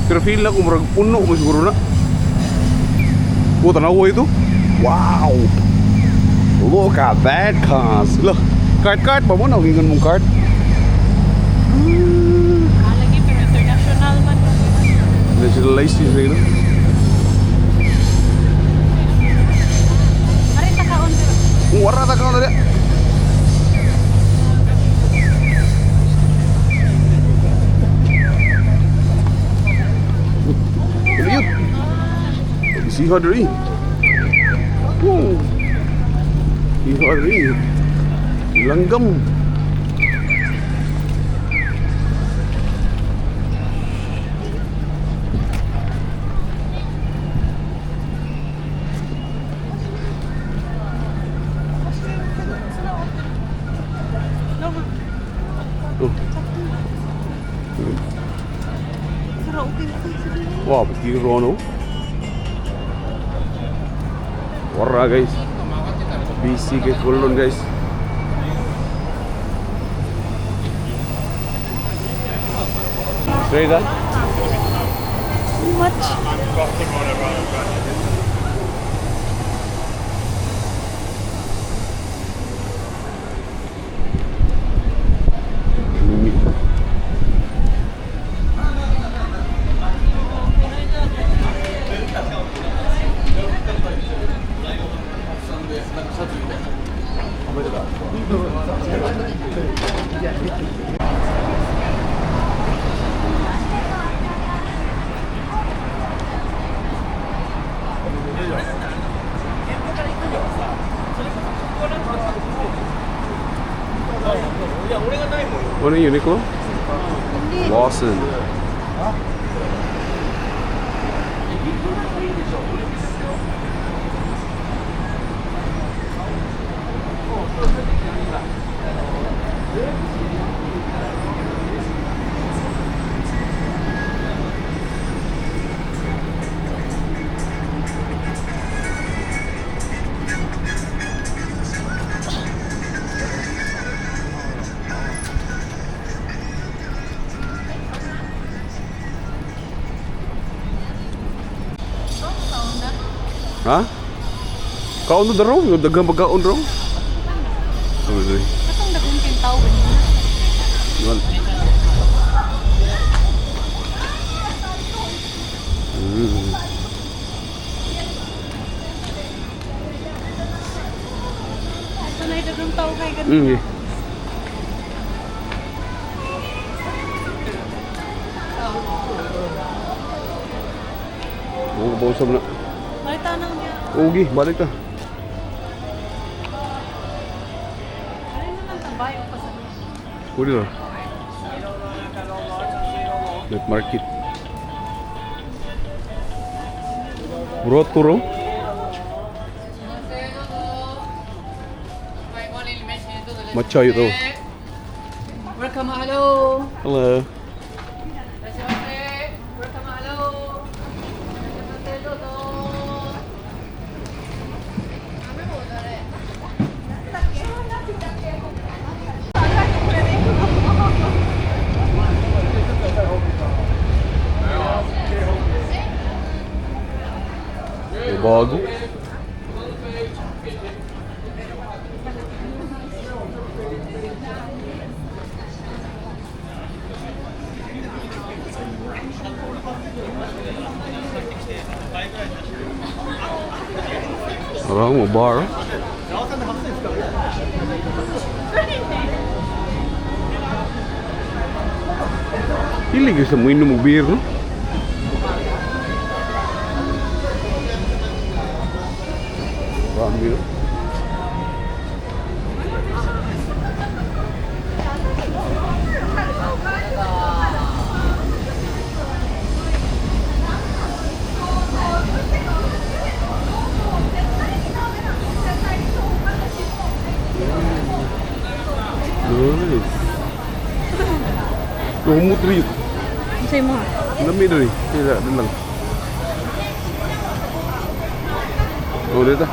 Pero feel na kung marag puno mo siguro na. Tanaw ito. Wow! Look at that cars. Look, cart pa mo na hingan mong cart. Lagi pero international man. Nationalized yun sa'yo. Ari takaon dito. Wala na ka na. Yun. Isiha dari. Isiha dari. Langgam. Wah, begini Rono. Warna guys. BC ke full on guys. Straight up. Too much. Ano yung Uniqlo? Lawson. Ha? Kaon na raw? Yung dagang magkaon raw? Sorry. Katong dagang kintaw ba niya? Yun. Sanay dagang tao kay ganun. Okay. Mga kabawsam na. May tanong niya. Ugi, balik ka. Ay na lang tabayo pa sa niya. Pwede na. Night market. Rotoro. Matcha ito. Welcome, hello. Hello. Bago. Parang mau bar. Hilig sa mo inom mo beer, no? Rami, no? Nice. Lumut rin. Say mo. Lami na rin. Kaya din lang. Oh, dito.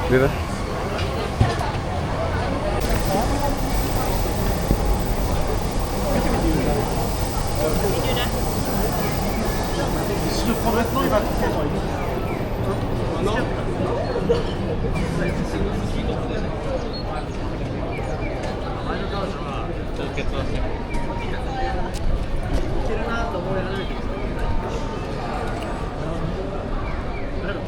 Dito. 決はしてる。いけるなと思い始めてる。誰だ